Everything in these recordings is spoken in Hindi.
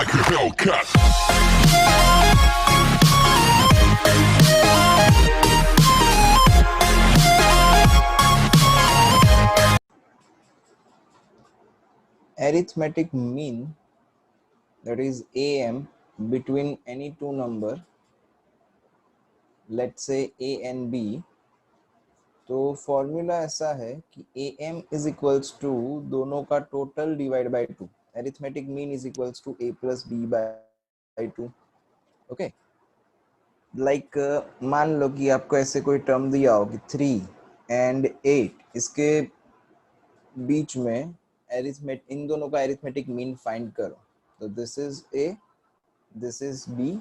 like a Hellcat. Arithmetic mean, that is AM, between any two number, let's say A and B. तो फॉर्मूला ऐसा है कि AM इज इक्वल्स टू दोनों का total divide by 2. Arithmetic mean is equals to A plus B by 2. Okay, like मान लो कि आपको ऐसे कोई टर्म दिया हो कि 3 and 8, इसके बीच में इन दोनों का अरिथमेटिक मीन फाइंड करो. तो this is A, this is B.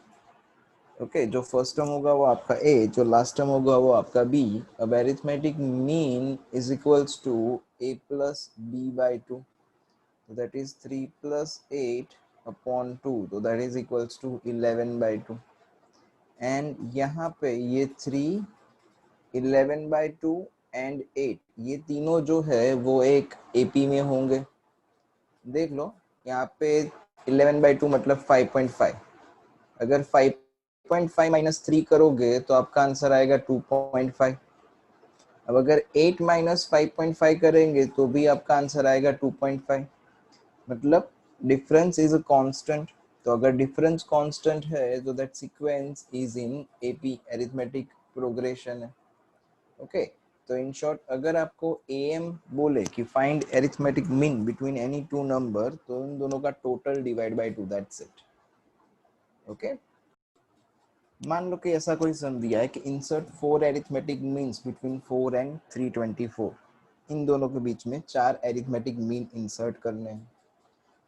Okay, जो फर्स्ट टर्म होगा वो आपका A, जो लास्ट टर्म होगा वो आपका B. अब arithmetic mean is equals to A plus B by 2. That is 3 plus 8 upon 2, तो that is equals to 11 by 2. And यहाँ पे ये 3, 11 बाय 2 एंड 8, ये तीनों जो है वो एक AP में होंगे. देख लो यहाँ पे 11 बाय 2 मतलब 5.5. अगर 5.5 माइनस 3 करोगे तो आपका आंसर आएगा 2.5. अब अगर 8 माइनस 5.5 करेंगे तो भी आपका आंसर आएगा 2.5. मतलब डिफरेंस इज अ कांस्टेंट. तो अगर डिफरेंस कांस्टेंट है तो that sequence is in AP, arithmetic progression है. ओके, तो इन शॉर्ट अगर आपको AM बोले कि find arithmetic mean between any two number, तो इन दोनों का total divide by 2, that's it. Okay, मान लो कि ऐसा कोई सम दिया है कि insert 4 arithmetic means between 4 and 324. इन दोनों के बीच में 4 अरिथमेटिक मीन इंसर्ट करने हैं.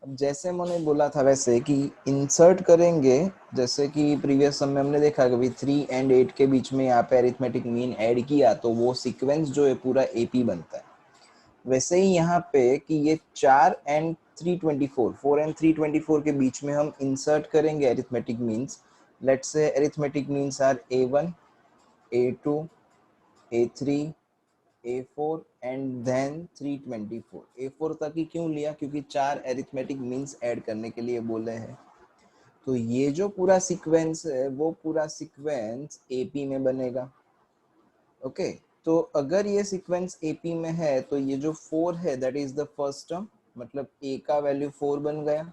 अब जैसे मैंने बोला था वैसे कि इंसर्ट करेंगे, जैसे कि प्रीवियस सम में हमने देखा कि 3 and 8 के बीच में यहाँ पे अरिथमेटिक मीन ऐड किया तो वो सीक्वेंस जो है पूरा AP बनता है. वैसे ही यहाँ पे कि ये 4 and 324, 4 and 324 के बीच में हम इंसर्ट करेंगे arithmetic means. Let's say arithmetic means are A1, A2, A3, A4 and then 324. A4 तक ही क्यों लिया? क्योंकि 4 arithmetic means ऐड करने के लिए बोले हैं. तो ये जो पूरा सीक्वेंस है वो पूरा सीक्वेंस AP में बनेगा. ओके, तो अगर ये सीक्वेंस AP में है तो ये जो 4 है that is the first term, मतलब A का वैल्यू 4 बन गया.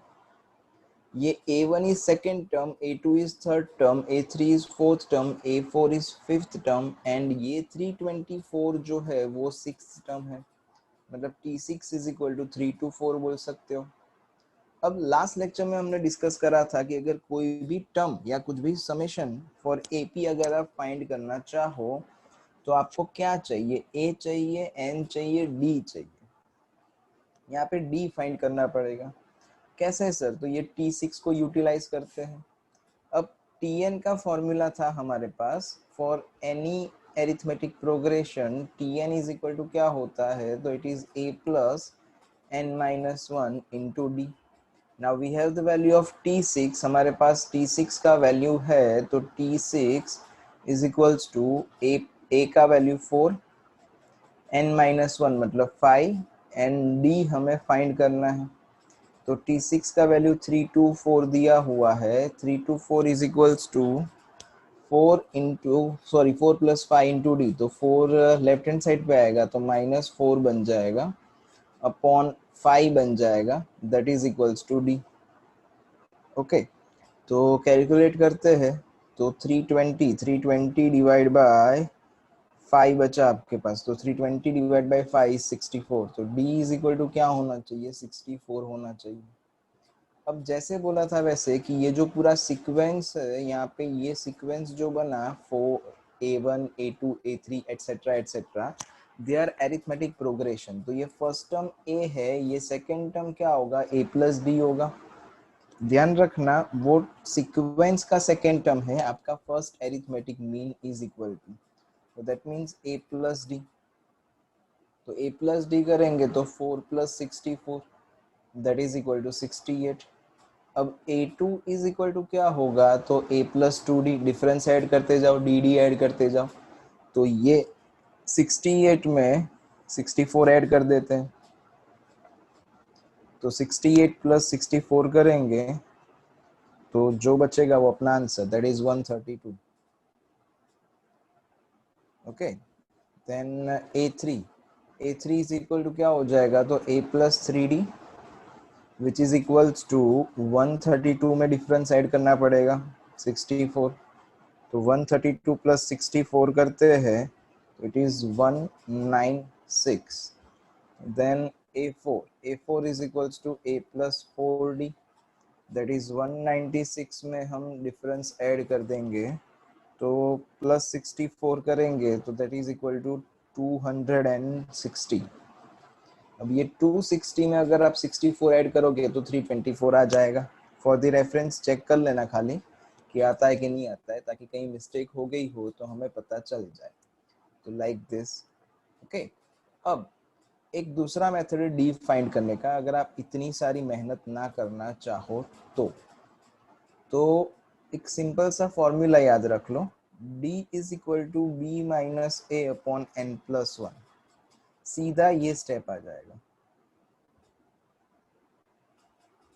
ये A1 is second term, A2 is third term, A3 is fourth term, A4 is fifth term and ये 324 जो है वो sixth term है. मतलब T6 is equal to 324 बोल सकते हो. अब लास्ट लेक्चर में हमने डिस्कस करा था कि अगर कोई भी टर्म या कुछ भी समेशन फॉर AP अगर आप फाइंड करना चाहो तो आपको क्या चाहिए? A चाहिए, N चाहिए, D चाहिए. यहाँ पे D फाइंड करना पड़ेगा. कैसे सर? तो ये T6 को यूटिलाइज करते हैं. अब Tn का फॉर्मूला था हमारे पास for any arithmetic progression. Tn is equal to क्या होता है? तो it is A plus n minus 1 into D. Now we have the value of T6. हमारे पास T6 का वैल्यू है तो T6 is equals to A का वैल्यू 4, n माइनस 1 मतलब 5 एंड D हमें फाइंड करना है. तो T6 का वैल्यू 324 दिया हुआ है. 324 is equals to 4 plus 5 into d. तो 4 लेफ्ट हैंड साइड पे आएगा तो -4 बन जाएगा अपॉन 5 बन जाएगा. That is equals to d. Okay, तो कैलकुलेट करते हैं. तो 320 डिवाइड बाय 5 बचा आपके पास. तो 320 डिवाइड बाय 5 64. तो D इज इक्वल टू क्या होना चाहिए? 64 होना चाहिए. अब जैसे बोला था वैसे कि ये जो पूरा सीक्वेंस है यहाँ पे, ये सीक्वेंस जो बना 4, A1, A2, A3 etcetera etcetera, they are arithmetic progression. तो ये फर्स्ट टर्म A है, ये सेकंड टर्म क्या होगा? A प्लस D होगा. ध्यान रखना वो सीक्वेंस का सेकंड टर्म है. आपका first arithmetic mean is equal to, तो that means A plus D. तो A प्लस D करेंगे तो 4 plus 64 that is equal to 68. अब A2 इज इक्वल टू क्या होगा? तो A plus 2D. Difference add करते जाओ, DD ऐड करते जाओ. तो ये 68 में 64 ऐड कर देते हैं. तो 68 प्लस 64 करेंगे तो जो बचेगा वो अपना answer, that is 132. Okay, then A3 is equal to क्या हो जाएगा, तो A plus 3D which is equals to 132 में डिफरेंस ऐड करना पड़ेगा 64. तो 132 प्लस 64 करते हैं तो it is 196. Then A4 is equals to A plus 4D, that is 196 में हम डिफरेंस ऐड कर देंगे तो प्लस 64 करेंगे तो दैट इज इक्वल टू 260. अब ये 260 में अगर आप 64 ऐड करोगे तो 324 आ जाएगा. फॉर द रेफरेंस चेक कर लेना खाली कि आता है कि नहीं आता है, ताकि कहीं मिस्टेक हो गई हो तो हमें पता चल जाए. तो लाइक दिस. ओके, अब एक दूसरा मेथड है डी फाइंड करने का. अगर आप इतनी सारी मेहनत ना करना चाहो तो एक सिंपल सा फॉर्मूला याद रख लो, d is equal to b minus a upon n plus 1. सीधा ये स्टेप आ जाएगा,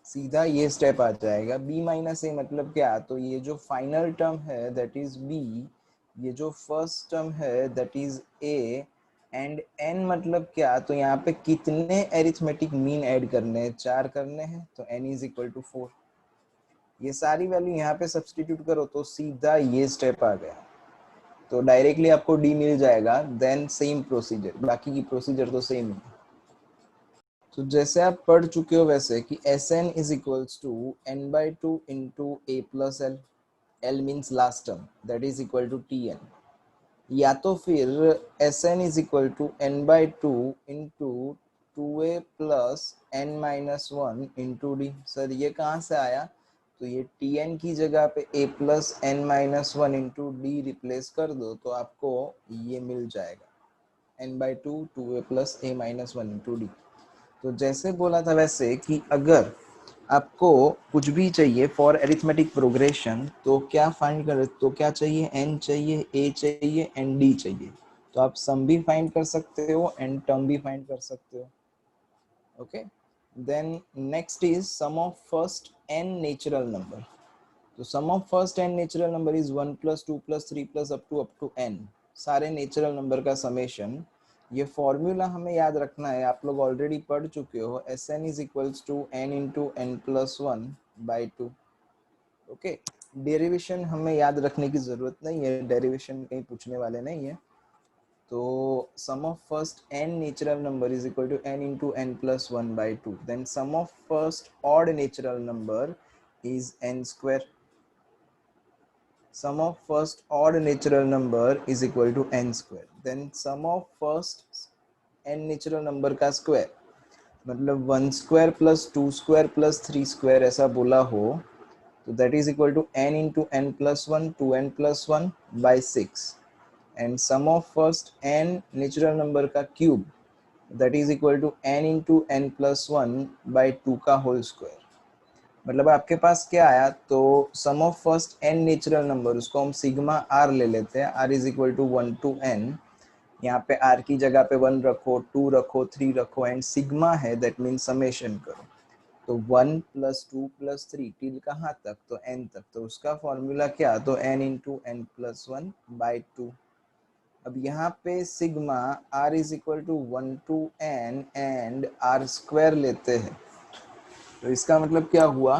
सीधा ये स्टेप आ जाएगा. b माइनस ए मतलब क्या, तो ये जो फाइनल टर्म है दैट इज b, ये जो फर्स्ट टर्म है that is a, and n मतलब क्या, तो यहाँ पे कितने एरिथमेटिक मीन ऐड करने हैं, 4 करने हैं, तो n इज इक्वल टू 4. ये सारी वैल्यू यहाँ पे सब्स्टिट्यूट करो तो सीधा ये स्टेप आ गया, तो डायरेक्टली आपको d मिल जाएगा. देन सेम प्रोसीजर, बाकी की प्रोसीजर तो सेम है. तो जैसे आप पढ़ चुके हो वैसे कि Sn is equals to n/2 into a plus l. L means last term, that is equal to Tn. या तो फिर Sn is equal to n/2 into 2a plus n minus 1 into d. Sir ये कहाँ से आया, तो ये Tn की जगह पे a plus n minus 1 into D replace कर दो तो आपको ये मिल जाएगा n/2 2a plus a minus 1 into d. तो जैसे बोला था वैसे कि अगर आपको कुछ भी चाहिए फॉर एरिथमेटिक प्रोग्रेशन तो क्या फाइंड कर, तो क्या चाहिए, n चाहिए, a चाहिए एंड d चाहिए. तो आप सम भी फाइंड कर सकते हो एंड टर्म भी फाइंड कर सकते हो. Okay, then next is sum of first n natural number. तो sum of first n natural number is 1 plus 2 plus 3 plus up to n, सारे नेचुरल नंबर का समेशन. ये फॉर्मूला हमें याद रखना है, आप लोग ऑलरेडी पढ़ चुके हो. Sn is equals to n into n plus 1 by 2. Okay, derivation हमें याद रखने की जरूरत नहीं है, डेरिवेशन कहीं पूछने वाले नहीं है. तो sum of first n natural number is equal to n into n plus 1 by 2. Then sum of first odd natural number is n square. Sum of first odd natural number is equal to n square. Then sum of first n natural number का square मतलब 1 square plus 2 square plus 3 square ऐसा बोला हो तो that is equal to n into n plus 1 2n plus 1 by 6. And sum of first n natural number का cube that is equal to n into n plus 1 by 2 का whole square. मतलब आपके पास क्या आया, तो sum of first n natural number उसको हम सिग्मा r ले लेते हैं. r is equal to 1 to n. यहाँ पे r की जगह पे 1 रखो, 2 रखो, 3 रखो एंड सिग्मा है दैट मीन समेशन करो. तो 1 प्लस 2 प्लस 3 टिल कहाँ तक, तो n तक. तो उसका फॉर्मूला क्या, तो n into n plus 1 by 2. अब यहाँ पे sigma r is equal to 1 to n and r square लेते हैं. तो इसका मतलब क्या हुआ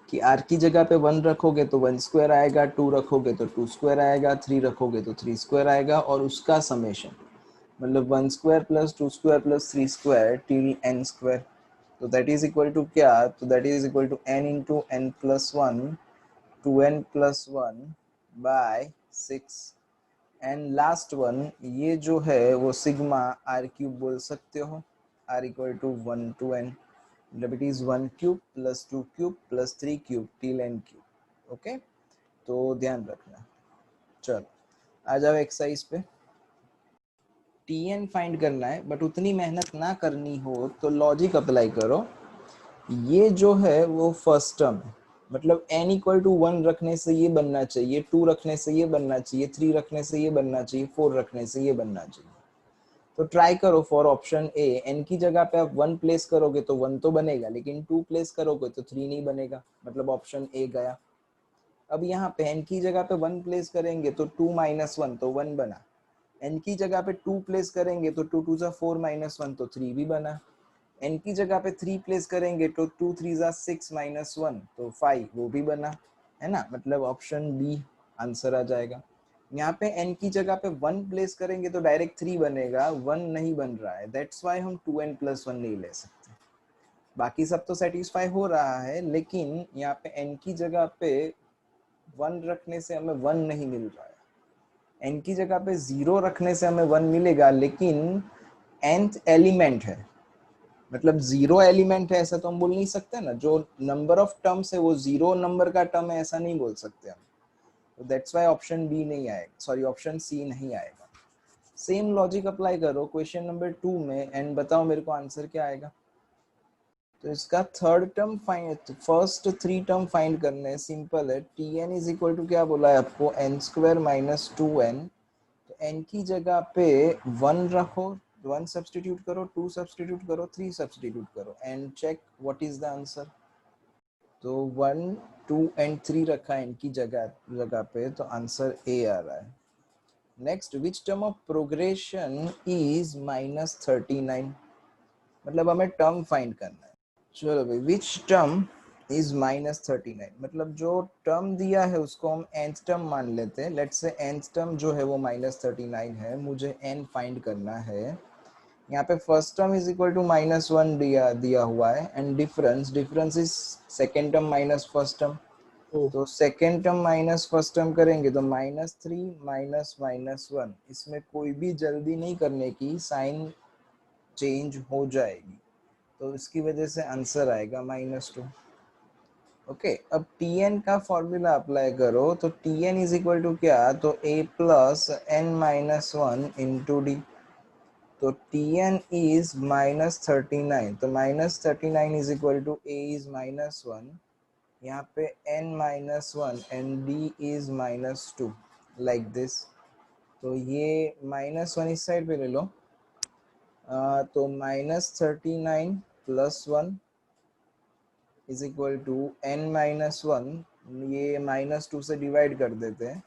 कि r की जगह पे 1 रखोगे तो 1 स्क्वायर आएगा, 2 रखोगे तो 2 स्क्वायर आएगा, 3 रखोगे तो 3 स्क्वायर आएगा और उसका समेशन मतलब 1 square plus 2 square plus 3 square till n square. तो दैट इज इक्वल टू क्या, तो that is equal to n into n plus 1 2n plus 1 by 6. And last one ये जो है वो सिग्मा r क्यूब बोल सकते हो, r equal to 1 to n. मतलब it is 1 cube plus 2 cube plus 3 cube till n cube. Okay, तो ध्यान रखना. चलो आ जाओ एक्सरसाइज पे. Tn फाइंड करना है बट उतनी मेहनत ना करनी हो तो लॉजिक अप्लाई करो. ये जो है वो फर्स्ट टर्म है, मतलब n इक्वल टू 1 रखने से ये बनना चाहिए, 2 रखने से ये बनना चाहिए, 3 रखने से ये बनना चाहिए, 4 रखने से ये बनना चाहिए. तो ट्राई करो फॉर ऑप्शन ए. n की जगह पे आप 1 प्लेस करोगे तो 1 तो बनेगा, लेकिन 2 प्लेस करोगे तो 3 नहीं बनेगा, मतलब ऑप्शन ए गया. अब यहाँ पे n की जगह पे 1 प्लेस करेंगे तो 2 माइनस 1 तो 1 बना, n की जगह पे 2 प्लेस करेंगे तो 2 2 जा 4 माइनस 1 तो 3 भी बना, n की जगह पे 3 प्लेस करेंगे तो 2 3 जा 6 माइनस 1 तो 5 वो भी बना, है ना। मतलब ऑप्शन बी आंसर आ जाएगा। यहाँ पे n की जगह पे 1 प्लेस करेंगे तो डायरेक्ट 3 बनेगा, 1 नहीं बन रहा है, दैट्स वाई हम 2n प्लस 1 नहीं ले सकते। बाकी सब तो सेटिस्फाई हो रहा है, लेकिन यहाँ पे n की जगह पे 1 रखने से हमें 1 नहीं मिल रहा है, n की जगह पे 0 रखने से हमें 1 मिलेगा, लेकिन nth एलिमेंट है, मतलब 0 एलिमेंट है ऐसा तो हम बोल नहीं सकते ना, जो नंबर ऑफ टर्म्स है वो 0 नंबर का टर्म है ऐसा नहीं बोल सकते हम, तो दैट्स व्हाई ऑप्शन बी नहीं आएगा, सॉरी ऑप्शन सी नहीं आएगा। सेम लॉजिक अप्लाई करो क्वेश्चन नंबर 2 में एंड बताओ मेरे को आंसर क्या आएगा। तो इसका third term find, first 3 term find करने हैं, सिंपल है। tn इज इक्वल टू क्या बोला है आपको, n स्क्वायर माइनस 2n, तो n की जगह पे 1 रखो, 1 सब्सटीट्यूट करो, 2 सब्सटीट्यूट करो, 3 सब्सटीट्यूट करो and check what is the answer. तो 1 2 एंड 3 रखा है इनकी जगह पे, तो आंसर ए आ रहा है। Next, which term of progression is minus 39, मतलब हमें टर्म फाइंड करना है। चलो भाई, विच टर्म इज माइनस 39, मतलब जो टर्म दिया है उसको हम nth टर्म मान लेते हैं। लेट्स से nth टर्म जो है वो माइनस 39 है, मुझे n फाइंड करना है। यहाँ पे first term is equal to minus 1 दिया हुआ है, and difference is second term minus first term, तो second term minus first term करेंगे तो माइनस 3 माइनस माइनस 1, इसमें कोई भी जल्दी नहीं करने की, साइन चेंज हो जाएगी, तो इसकी वजह से आंसर आएगा -2। ओके, अब tn का फॉर्मूला अप्लाई करो, तो tn इज इक्वल टू क्या, तो a plus n minus 1 into d, तो tn इज -39, तो -39 is equal to a is -1, यहाँ पे n minus 1 and d is -2, like this. तो ये -1 इस साइड पे ले लो, तो -39 plus 1 is equal to n minus 1, ये -2 से डिवाइड कर देते हैं,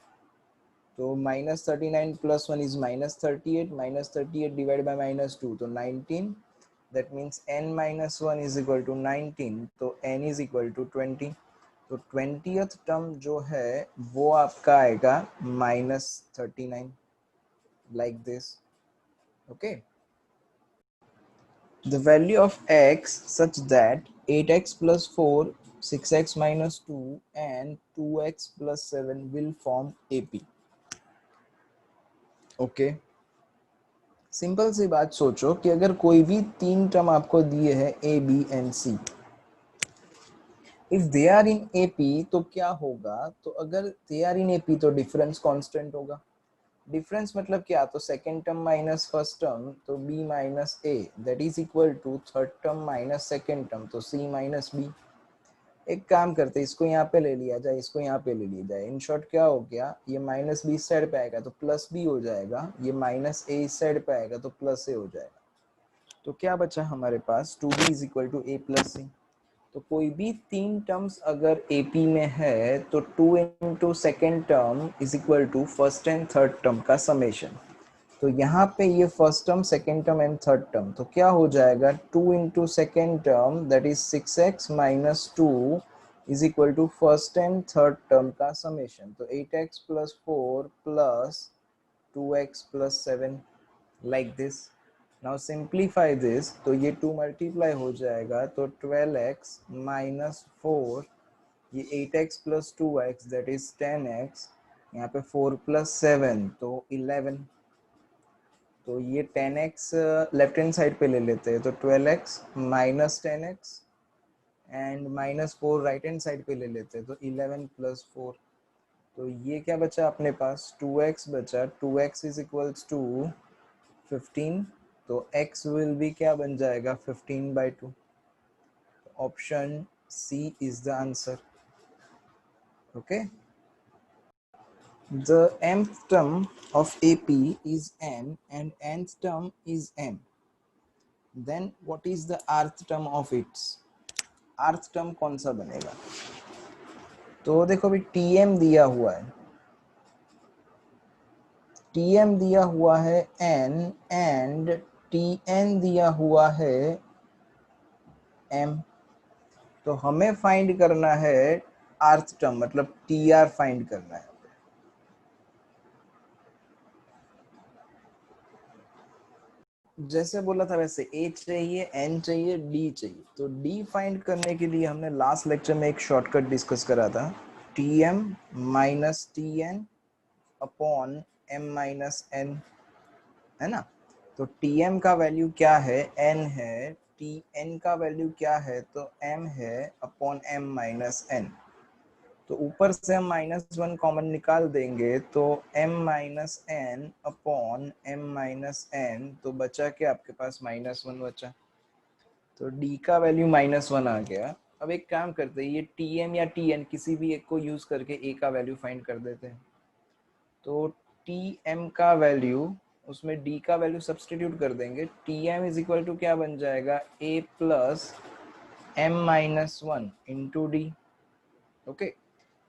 तो -39 प्लस 1 इज -38, -38 डिवाइड बाय -2 तो 19, that means n minus 1 is equal to 19, तो n इज इक्वल टू 20, तो 20th टर्म जो है वो आपका आएगा -39, like this. Okay, the value of x such that 8x plus 4, 6x minus 2 and 2x plus 7 will form AP। Okay, simple सी बात सोचो कि अगर कोई भी 3 टर्म आपको दिए हैं a b and c, if they are in AP तो क्या होगा, तो अगर दे आर इन AP तो डिफरेंस कांस्टेंट होगा। डिफरेंस मतलब क्या, तो second term minus first term तो b minus a, that is equal to third term minus second term तो c माइनस b। एक काम करते हैं, इसको यहाँ पे ले लिया जाए, इसको यहाँ पे ले लिया जाए, इन शॉर्ट क्या हो गया, ये माइनस बी इस साइड पे आएगा तो प्लस बी हो जाएगा, ये माइनस ए इस साइड पे आएगा तो प्लस ए हो जाएगा। तो क्या बचा हमारे पास, 2b is equal to a plus C. तो कोई भी 3 टर्म्स अगर AP में है तो 2 into second term is equal to first and third term का समेशन। तो यहाँ पे ये first term, second term and third term, तो क्या हो जाएगा, 2 into second term that is 6x minus 2 is equal to first and third term का समेशन, तो 8x plus 4 plus 2x plus 7, like this. Now simplify this, तो ये 2 मल्टीप्लाई हो जाएगा तो 12x माइनस 4, ये 8x plus 2x that is 10x, यहाँ पे 4 प्लस 7 तो 11, तो ये 10x लेफ्ट हैंड साइड पे ले लेते हैं, तो 12x minus 10x and minus 4 right hand side पे ले लेते हैं, तो 11 प्लस 4, तो ये क्या बचा अपने पास, 2x बचा, 2x इज इक्वल्स टू 15, तो x विल भी क्या बन जाएगा, 15/2, option C is the answer. Okay, the mth term of AP is m and nth term is m, then what is the rth term of its, rth term कौन सा बनेगा। तो देखो अभी टीएम दिया हुआ है, टीएम दिया हुआ है एन एंड टीएन दिया हुआ है एम। तो हमें फाइंड करना है आर्थ टर्म, मतलब टीआर फाइंड करना है। जैसे बोला था वैसे ए चाहिए, एन चाहिए, डी चाहिए। तो डी फाइंड करने के लिए हमने लास्ट लेक्चर में एक शॉर्टकट डिस्कस करा था, t m minus t n upon m minus n, है ना। तो टी एम का वैल्यू क्या है, एन है, टी एन का वैल्यू क्या है, तो एम है, अपॉन एम माइनस एन। तो ऊपर से हम -1 कॉमन निकाल देंगे तो m minus n upon m minus n, तो बचा क्या आपके पास, -1 बचा। तो d का वैल्यू -1 आ गया। अब एक काम करते हैं, ये tm या tn किसी भी एक को यूज करके a का वैल्यू फाइंड कर देते हैं। तो tm का वैल्यू, उसमें d का वैल्यू सब्सटीट्यूट कर देंगे। tm इज इक्वल टू क्या बन जाएगा, a plus m minus 1 into D. Okay,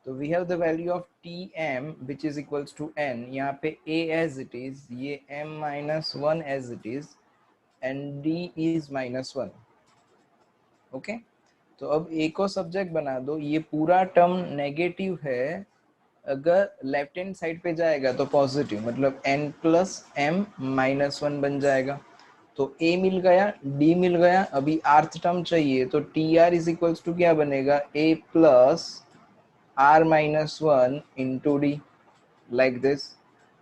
तो we have the value of Tm which is equals to n, यहाँ पे a as it is, ये m minus 1 as it is and d is -1। Okay, तो अब a को सब्जेक्ट बना दो, ये पूरा टर्म नेगेटिव है, अगर लेफ्ट हैंड साइड पे जाएगा तो पॉजिटिव, मतलब n प्लस m माइनस 1 बन जाएगा। तो a मिल गया, d मिल गया, अभी आर्थ टर्म चाहिए, तो tr इज इक्वल्स टू क्या बनेगा, a प्लस r minus 1 into d, like this।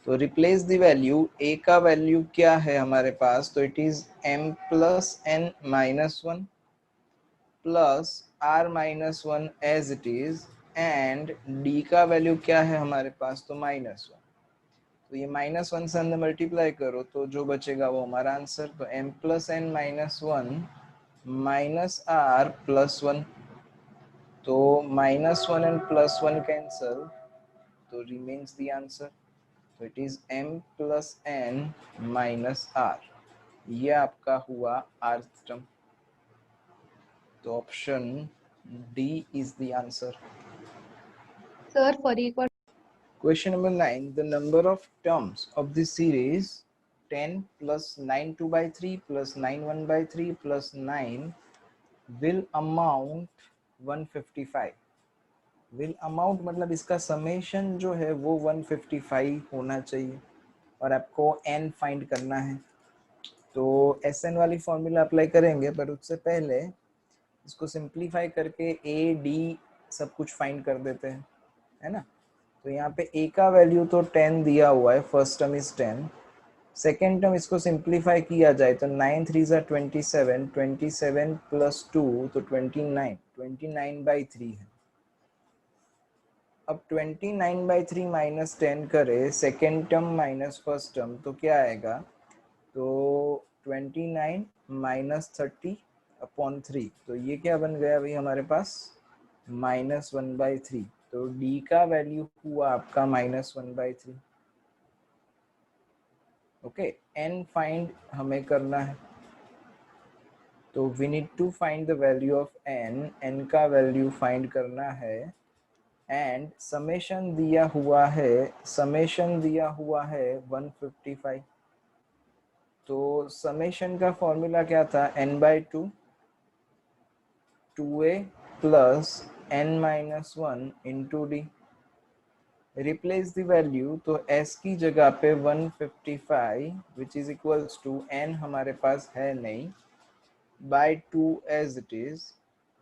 तो रिप्लेस द वैल्यू, a का वैल्यू क्या है हमारे पास, तो it is m plus n minus 1 plus r minus 1 as it is, and d का वैल्यू क्या है हमारे पास, तो -1। तो ये -1 से अंदर मल्टीप्लाई करो तो जो बचेगा वो हमारा आंसर। तो m plus n minus 1 minus r plus 1, तो -1 and +1 cancel, तो remains the answer। तो it is m plus n minus r, ये आपका हुआ rth term। तो option D is the answer। Sir, for equal. Question number 9, the number of terms of the series 10 plus 9 2 by 3 plus 9 1 by 3 plus 9 will amount 155। Will amount मतलब इसका समेशन जो है वो 155 होना चाहिए, और आपको n फाइंड करना है। तो SN वाली फॉर्मूला अप्लाई करेंगे, पर उससे पहले इसको सिंप्लीफाई करके a d सब कुछ फाइंड कर देते हैं, है ना। तो यहाँ पे a का वैल्यू तो 10 दिया हुआ है, first term is 10, second term इसको सिंप्लीफाई किया जाए तो 9 3 27, 27 प्लस 2 तो 29, 29/3 है। अब 29/3 माइनस 10 करे, second term minus first term, तो क्या आएगा, तो 29 माइनस 30 अपॉन 3, तो ये क्या बन गया भाई हमारे पास, -1/3। तो d का वैल्यू हुआ आपका -1/3। ओके, n फाइंड हमें करना है, तो we need to find the value of n का वैल्यू फाइंड करना है, एंड समेशन दिया हुआ है, समेशन दिया हुआ है 155। तो समेशन का फॉर्मूला क्या था, n/2 2a plus n minus 1 into D. Replace the value, तो s की जगह पे 155 which is equals to n हमारे पास है नहीं, बाय 2 एज इट इज।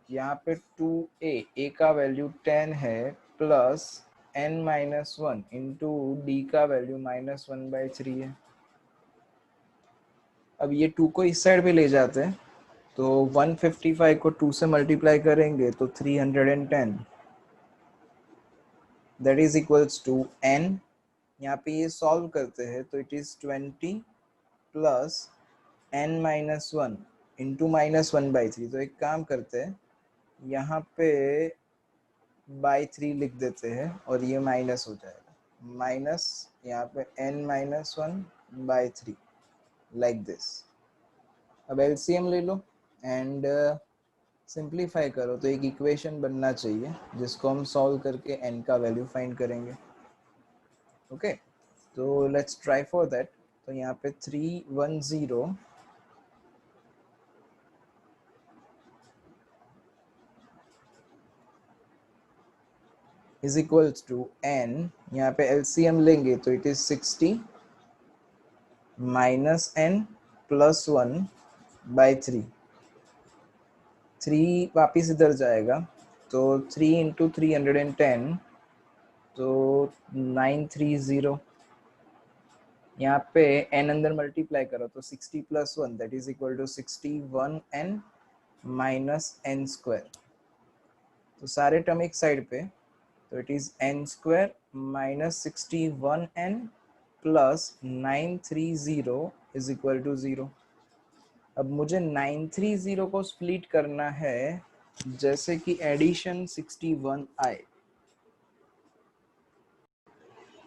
यहाँ पे 2a का वैल्यू 10 है, plus n minus 1 into D का वैल्यू -1/3 है। अब ये 2 को इस साइड पे ले जाते हैं, तो 155 को 2 से मल्टीप्लाई करेंगे तो 310, that is equals to n। यहाँ पे ये सॉल्व करते हैं तो it is 20 plus n minus 1 into -1/3। तो एक काम करते हैं, यहाँ पे बाई 3 लिख देते हैं और ये माइनस हो जाएगा, माइनस यहाँ पे n माइनस 1/3, लाइक दिस। अब LCM ले लो, एंड सिंप्लीफाई करो तो एक इक्वेशन बनना चाहिए जिसको हम सॉल्व करके n का वैल्यू फाइंड करेंगे। ओके, तो लेट्स ट्राई फॉर दैट। तो यहाँ पे 310 इज इक्वल्स टू n, यहाँ पे एलसीएम लेंगे तो it is 60 minus n plus 1 by 3। 3 वापिस इधर जाएगा तो 3 इंटू 310 तो 930। यहाँ पे n अंदर मल्टीप्लाई करो तो 60 plus 1 that is equal to 61n minus n square. तो सारे टर्म एक साइड पे, तो it is n square minus 61n plus 930 is equal to 0। अब मुझे 930 को स्प्लिट करना है जैसे कि एडिशन 61 आए।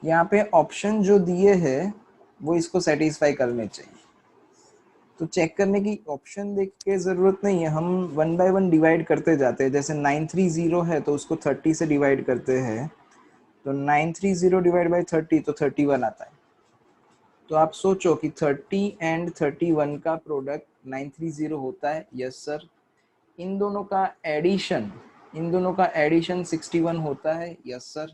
यहाँ पे ऑप्शन जो दिए हैं वो इसको सेटिस्फाई करने चाहिए। तो चेक करने की ऑप्शन देख के जरूरत नहीं है, हम 1 बाय 1 डिवाइड करते जाते हैं। जैसे 930 है तो उसको 30 से डिवाइड करते हैं, तो 930 डिवाइड बाय 30 तो 31 आता है। तो आप सोचो कि 30 एंड 31 का प्रोडक्ट 930 होता है। Yes sir. इन दोनों का एडिशन 61 होता है। Yes sir.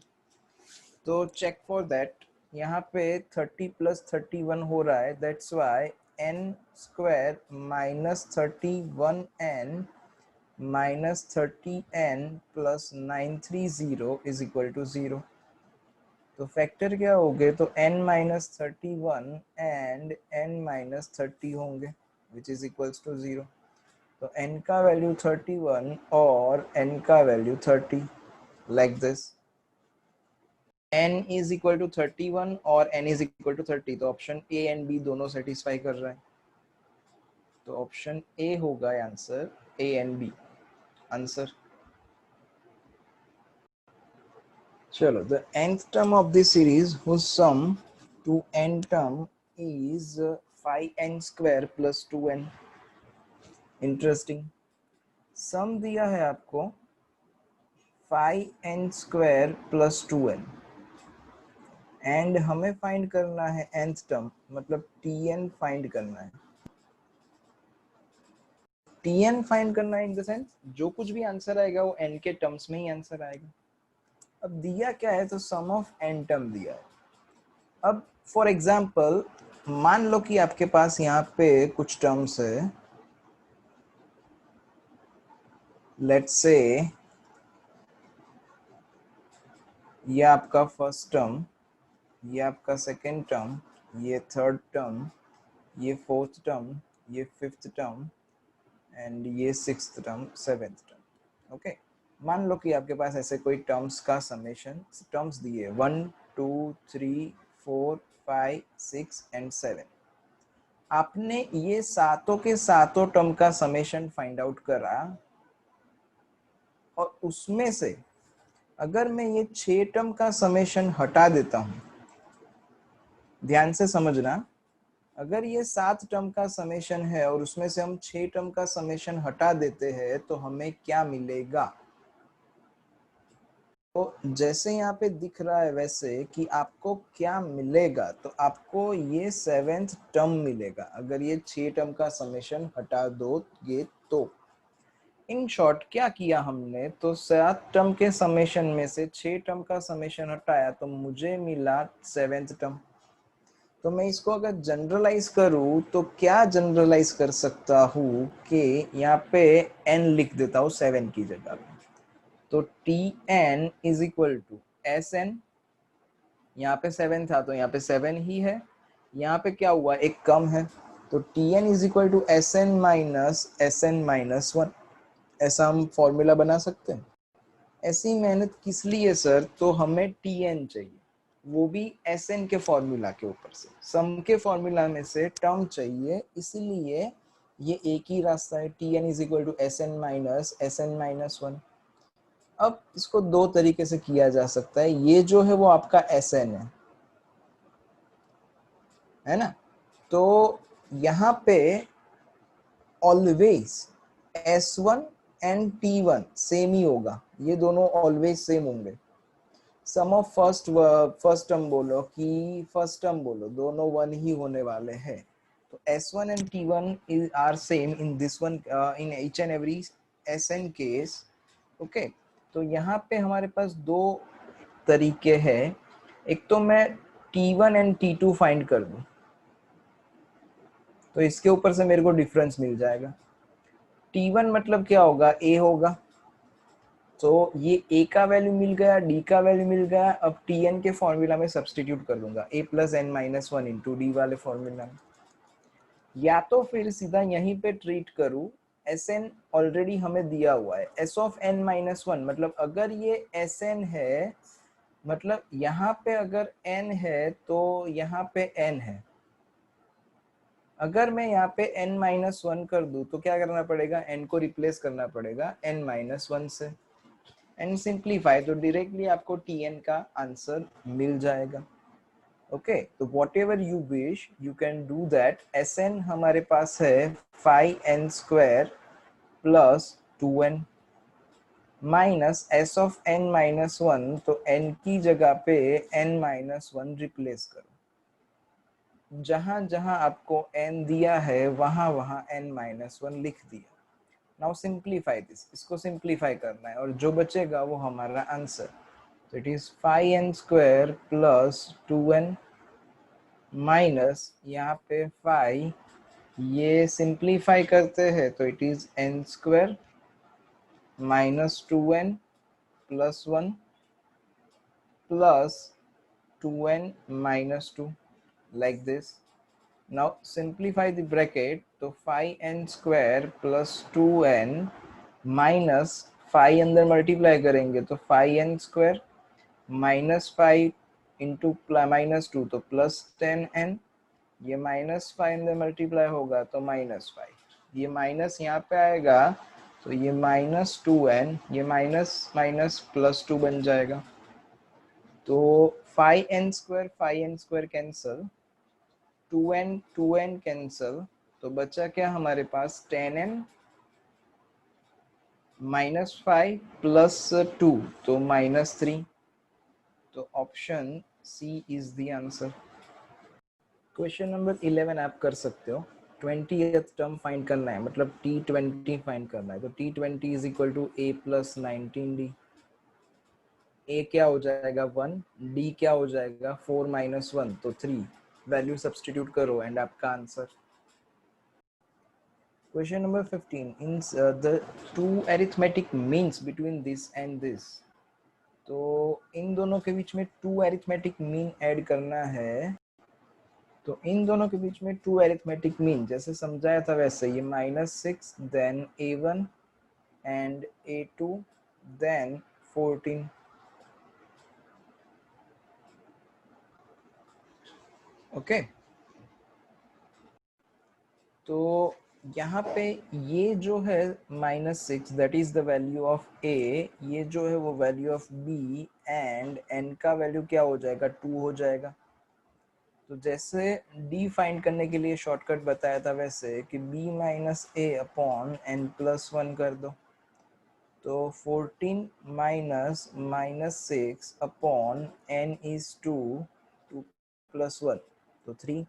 तो चेक फॉर दैट। यहाँ पे 30 प्लस 31 हो रहा है, that's why n square minus 31n minus 30n plus 930 is equal to 0। तो फैक्टर क्या होंगे, तो n minus 31 and n minus 30 होंगे विच इज इक्वल्स टू 0। तो n का वैल्यू 31 और n का value 30, like this. n is equal to 31 और n इज इक्वल टू 30, तो ऑप्शन ए एंड बी दोनों सेटिस्फाई कर रहा है। तो ऑप्शन ए होगा answer, A and B answer. चलो, the nth term of this series whose sum to n term is 5n square plus 2n। Interesting. Sum दिया है आपको 5n square plus 2n and हमें फाइंड करना है nth टर्म, मतलब tn फाइंड करना है। tn फाइंड करना है इन द सेंस जो कुछ भी आंसर आएगा वो n के टर्म्स में ही आंसर आएगा। अब दिया क्या है, तो सम ऑफ n टर्म दिया है। अब फॉर एग्जाम्पल मान लो कि आपके पास यहाँ पे कुछ टर्म्स है, लेट्स से ये आपका फर्स्ट टर्म, ये आपका सेकेंड टर्म, ये थर्ड टर्म, ये फोर्थ टर्म, ये फिफ्थ टर्म एंड ये sixth term, seventh term. Okay, मान लो कि आपके पास ऐसे कोई टर्म्स का समेशन, टर्म्स दिए 1 2 3 4 5 6 एंड 7। आपने ये सातों के सातों टर्म का समेशन फाइंड आउट करा और उसमें से अगर मैं ये 6 टर्म का समेशन हटा देता हूं, ध्यान से समझना, अगर ये 7 टर्म का समेशन है और उसमें से हम 6 टर्म का समेशन हटा देते हैं तो हमें क्या मिलेगा। तो जैसे यहाँ पे दिख रहा है वैसे कि आपको क्या मिलेगा, तो आपको ये 7th टर्म मिलेगा अगर ये 6 टर्म का समेशन हटा दोगे तो। इन शॉर्ट क्या किया हमने, तो 7 टर्म के समेशन में से 6 टर्म का समेशन हटाया तो मुझे मिला 7th टर्म। तो मैं इसको अगर जनरलाइज करूं तो क्या जनरलाइज कर सकता हूं कि यहाँ पे n लिख देता हूं 7 की जगह पे। तो tn is equal to sn, यहाँ पे 7 था तो यहाँ पे 7 ही है, यहाँ पे क्या हुआ एक कम है, तो tn is equal to sn minus 1। ऐसा हम फॉर्मूला बना सकते हैं। ऐसी मेहनत किस लिए सर, तो हमें tn चाहिए, वो भी sn के फॉर्मूला के ऊपर से, सम के फॉर्मूला में से टर्म चाहिए, इसीलिए ये एक ही रास्ता है, tn is equal to sn minus 1। अब इसको दो तरीके से किया जा सकता है। ये जो है वो आपका sn है ना, तो यहाँ पे always s1 and T1 same ही होगा, ये दोनों ऑलवेज सेम होंगे। सम ऑफ फर्स्ट टर्म बोलो कि फर्स्ट टर्म बोलो, दोनों वन ही होने वाले हैं। तो S1 and T1 are same in this one, in each and every Sn case. Okay, तो यहाँ पे हमारे पास दो तरीके हैं। एक तो मैं T1 एंड T2 फाइंड कर दूं, तो इसके ऊपर से मेरे को डिफरेंस मिल जाएगा। T1 मतलब क्या होगा, A होगा, तो ये A का वैल्यू मिल गया, D का वैल्यू मिल गया। अब Tn के फॉर्मूला में सब्सटीट्यूट कर दूंगा, A plus n minus one into D वाले फॉर्मूला में। या तो फिर सीधा यहीं पे ट्रीट करूँ, Sn ऑलरेडी हमें दिया हुआ है, S of n minus one, मतलब अगर ये Sn है, मतलब यहाँ पे अगर n है तो यहाँ पे n है। अगर मैं यहाँ पे n माइनस वन कर दूं तो क्या करना पड़ेगा, n को रिप्लेस करना पड़ेगा n माइनस वन से, एंड सिंप्लीफाई, तो डायरेक्टली आपको Tn का आंसर मिल जाएगा। ओके, तो what ever you wish you can do that. Sn हमारे पास है 5n square plus 2n minus s of n minus one, तो n की जगह पे n माइनस वन रिप्लेस करो, जहां जहां आपको n दिया है वहां वहां n माइनस वन लिख दिया। नाउ सिंप्लीफाई दिस, इसको सिंप्लीफाई करना है और जो बचेगा वो हमारा आंसर। तो it is 5n square plus 2n minus यहाँ पे 5, ये सिंप्लीफाई करते हैं तो it is n square minus 2n plus 1 plus 2n minus 2, like this. Now simplify the bracket, तो 5n square plus 2n minus 5 अंदर मल्टीप्लाई करेंगे तो 5n square minus 5 into minus 2 तो प्लस 10n, ये माइनस 5 अंदर मल्टीप्लाई होगा तो माइनस 5, ये माइनस यहाँ पे आएगा तो ये माइनस 2n, ये माइनस माइनस प्लस 2 बन जाएगा। तो 5n square cancel, 2n cancel, तो बचा क्या हमारे पास 10n माइनस 5 प्लस 2 तो माइनस 3, तो option C is the answer. Question number 11 आप कर सकते हो। 20th टर्म फाइंड करना है, मतलब T20 फाइंड करना है, तो T20 is equal to A plus 19D। A क्या हो जाएगा 1, D क्या हो जाएगा 4 माइनस 1 तो 3, वैल्यू सब्सटीट्यूट करो एंड आपका answer. Question number 15. In the two arithmetic means between this and this. तो इन दोनों के बीच में टू अरिथमेटिक मीन ऐड करना है। तो इन दोनों के बीच में टू अरिथमेटिक मीन जैसे समझाया था वैसे, ये -6 then A1 and A2 then 14। Okay, तो यहाँ पे ये जो है -6 that is the value of A, ये जो है वो value of B, and n का वैल्यू क्या हो जाएगा 2 हो जाएगा। तो जैसे D फाइंड करने के लिए शॉर्टकट बताया था वैसे कि B minus A upon n plus 1 कर दो, तो 14 minus -6 upon n is 2, 2 plus 1 तो 3,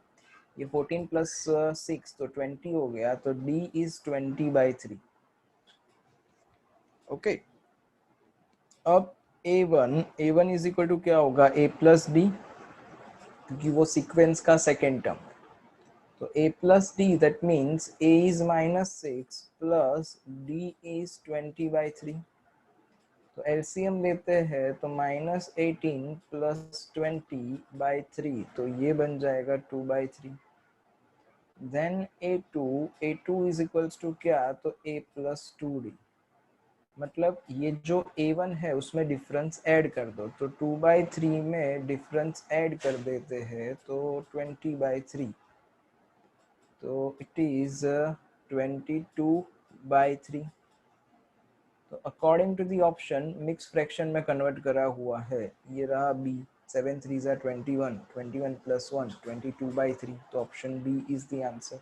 ये 14 प्लस 6 तो 20 हो गया, तो D इज 20/3। ओके, अब A1 इज इक्वल टू क्या होगा A प्लस D, क्योंकि वो सीक्वेंस का सेकेंड टर्म। तो A plus D that means A is -6 plus D is 20/3। तो एलसीएम लेते हैं तो -18 प्लस 20/3, तो ये बन जाएगा 2/3। Then A2 is equals to क्या, तो A प्लस 2D, मतलब ये जो A1 है उसमें डिफरेंस ऐड कर दो, तो 2/3 में डिफरेंस ऐड कर देते हैं तो 20/3, तो इट इज 22/3। तो according to the option mix fraction में कन्वर्ट करा हुआ है, ये रहा बी, 7 3 21, 21 प्लस 1 22/3, तो option B is the answer.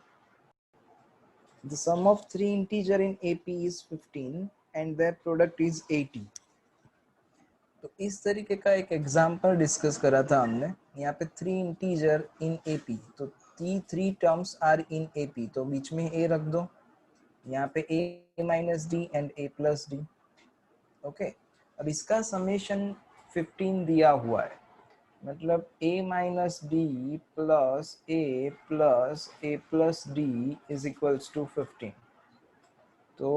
The sum of three integer in AP is 15 and their product is 80. तो इस तरीके का एक एग्जांपल डिस्कस करा था हमने. यहाँ पे 3 इंटीजर इन AP, तो 3 टर्म्स आर इन AP, तो बीच में a रख दो. यहाँ पे a minus D and a plus D. Okay, अब इसका समेशन 15 दिया हुआ है, मतलब a minus D plus a plus D is equals to 15. तो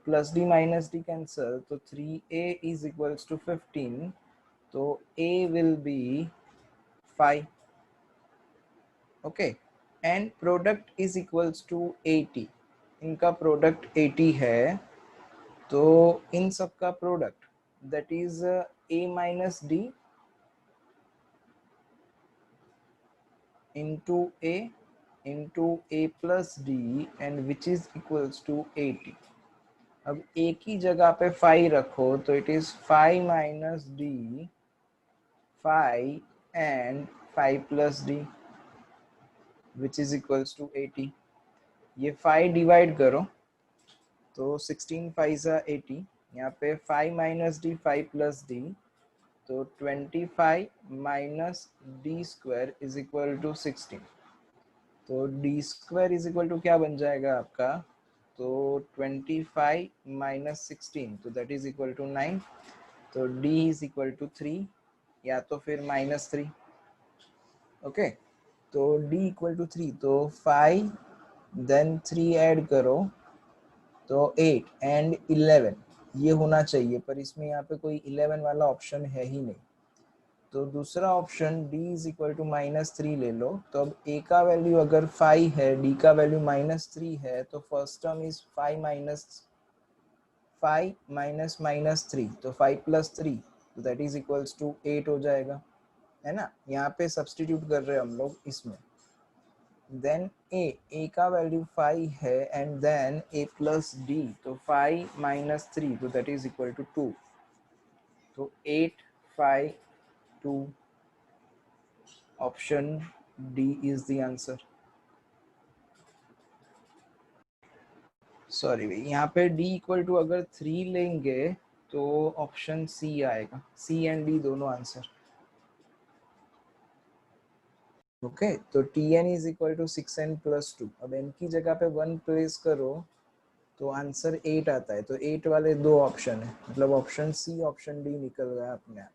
plus D minus D cancel, तो 3a इज इक्वल्स टू 15, तो a will be 5. Okay, and product is equals to 80. इनका प्रोडक्ट 80 है, तो इन सब का product that is a minus D into a plus d and which is equals to 80. अब एक ही जगह पे 5 रखो, तो it is 5 minus D 5 and 5 plus D which is equals to 80. ये 5 डिवाइड करो, तो 16 5 जा 80. यहाँ पे 5 माइनस डी 5 प्लस डी, तो 25 minus D square is equal to 16. तो D square is equal to क्या बन जाएगा आपका, तो 25 माइनस 16, तो दैट इज इक्वल टू 9. तो d इज इक्वल टू 3 या तो फिर माइनस 3. ओके, तो d इक्वल टू 3, तो 5 देन 3 ऐड करो, तो 8 एंड 11 ये होना चाहिए, पर इसमें यहाँ पे कोई 11 वाला ऑप्शन है ही नहीं. तो दूसरा option d is equal to -3 ले लो. तो अब a का वैल्यू अगर 5 है, d का वैल्यू -3 है, तो फर्स्ट टर्म इज 5 माइनस 3, तो 5 प्लस 3, तो दैट इज इक्वल्स टू 8 हो जाएगा, है ना. यहाँ पे सब्स्टिट्यूट कर रहे हैं हम लोग इसमें. देन a का वैल्यू 5 है and then a plus d, तो 5 माइनस 3, तो दैट इज इक्वल टू 2. तो 8 5 2, option D is the answer. Sorry भाई, यहाँ पे D इक्वल टू अगर 3 लेंगे तो ऑप्शन C आएगा. C एंड D दोनों आंसर. ओके, तो Tn is equal to 6n plus 2. अब n की जगह पे 1 प्लेस करो, तो आंसर 8 आता है. तो 8 वाले दो ऑप्शन है, मतलब ऑप्शन C ऑप्शन D निकल गया अपने आप.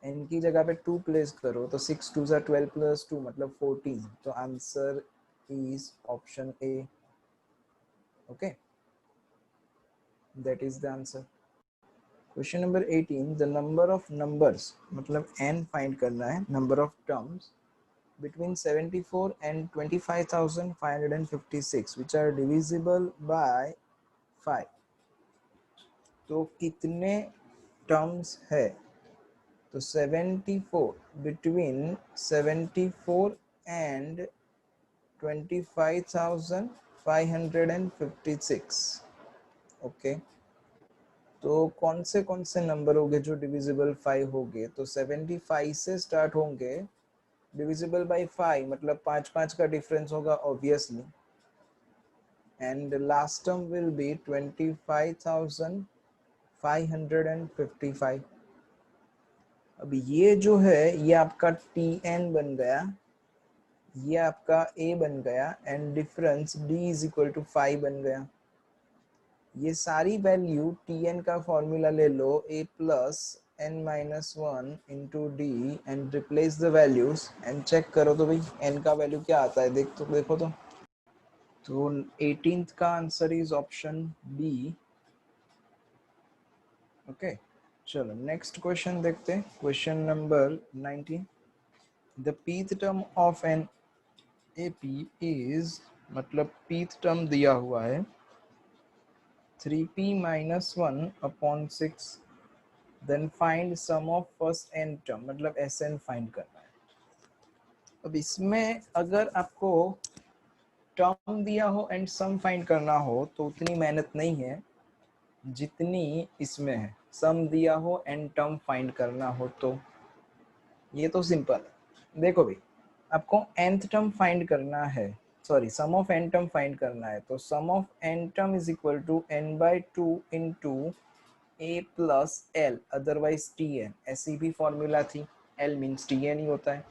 n की जगह पे 2 प्लेस करो, तो 6 2 12 प्लस 2 मतलब 14. तो answer is option A. Okay, that is the answer. Question number 18, the number of numbers, मतलब n फाइंड करना है, number of terms between 74 and 25,556 which are divisible by 5. तो कितने टर्म्स है, तो 74 between 74 and 25,556. ओके, तो कौन से नंबर होंगे जो डिविजिबल 5 होंगे, तो 75 से स्टार्ट होंगे, डिविजिबल बाय 5 मतलब 5 का डिफरेंस होगा obviously, and last term will be 25,555. अब ये जो है ये आपका Tn बन गया, ये आपका A बन गया, and difference D is equal to 5 बन गया. ये सारी वैल्यू Tn का फॉर्मूला ले लो, A plus n minus 1 into D and replace the values and check करो, तो भाई n का वैल्यू क्या आता है, देखो तो 18th का answer is option B. Okay, चलो नेक्स्ट क्वेश्चन देखते हैं. Question number 19, the pth term of an AP is, मतलब pth टर्म दिया हुआ है 3p minus 1 upon 6, then find sum of first n term, मतलब Sn फाइंड करना है. अब इसमें अगर आपको टर्म दिया हो एंड सम फाइंड करना हो तो उतनी मेहनत नहीं है जितनी इसमें है. सम दिया हो एंड टर्म फाइंड करना हो तो ये तो सिंपल है. देखो भाई, आपको nth टर्म फाइंड करना है, sorry sum of n term find करना है, तो sum of n term is equal to n/2 into a plus l, otherwise tn, ऐसी भी फॉर्मूला थी, l मीन्स tn ही होता है।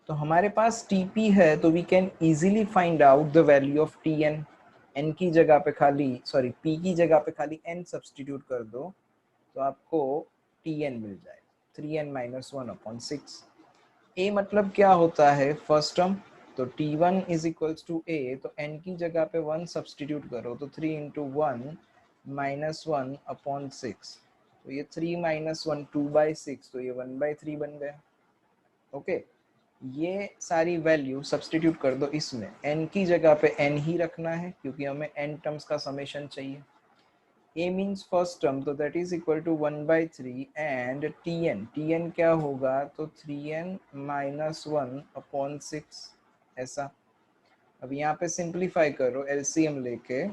तो हमारे पास tp है, तो we can easily find out the value of tn। n की जगह पे खाली सॉरी p की जगह पे खाली n सब्सटीट्यूट कर दो तो आपको tn मिल जाए 3n माइनस 1/6। a मतलब क्या होता है फर्स्ट टर्म, तो t1 is equals to a, तो n की जगह पे 1 सब्सटीट्यूट करो तो 3 इंटू 1 माइनस 1/6, तो ये 3 माइनस 1 2/6, तो ये 1/3 बन गया। ओके, ये सारी वैल्यू सब्सटीट्यूट कर दो इसमें, n की जगह पे n ही रखना है क्योंकि हमें n टर्म्स का समेशन चाहिए। a मीन्स फर्स्ट टर्म, तो that is equal to 1/3 and tn क्या होगा, तो 3n माइनस 1/6 ऐसा। अब यहाँ पे सिंप्लीफाई करो एलसीएम लेके,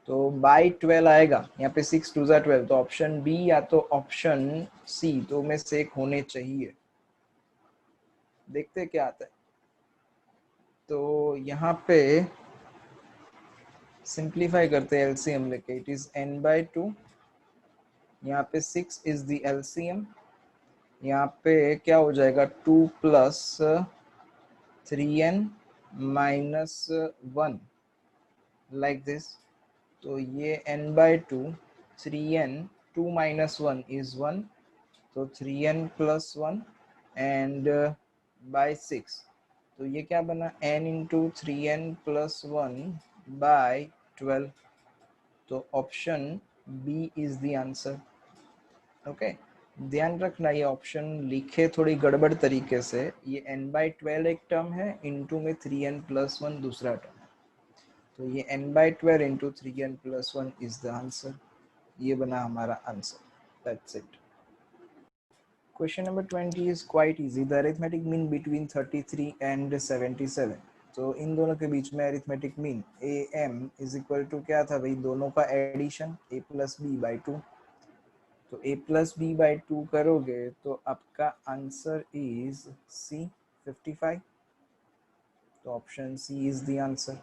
तो बाई 12 आएगा, यहाँ पे 6 2 12, तो ऑप्शन बी या तो ऑप्शन सी तो में से एक होने चाहिए। देखते क्या आता है। तो यहाँ पे सिंप्लीफाई करते हैं एलसीएम लेके, इट इज n/2, यहाँ पे 6 इज द एलसीएम, यहाँ पे क्या हो जाएगा 2 plus 3n minus 1 like this, तो ये n/2 3n 2 माइनस 1 इज 1, तो 3n प्लस 1 एंड बाय 6, तो ये क्या बना n into 3n plus 1 by 12, तो option B is the answer. Okay, ध्यान रखना ये ऑप्शन लिखे थोड़ी गड़बड़ तरीके से, ये n/12 एक टर्म है, इनटू में 3n प्लस 1 दूसरा टर्म है, तो ये n/12 into 3n plus 1 is the answer. ये बना हमारा answer, that's it. Question number 20 is quite easy, the arithmetic mean between 33 and 77। तो इन दोनों के बीच में arithmetic mean am is equal to क्या था भाई, दोनों का addition a plus b by 2, तो a प्लस बी बाई 2 करोगे तो आपका आंसर इज सी 55, तो option C is the answer.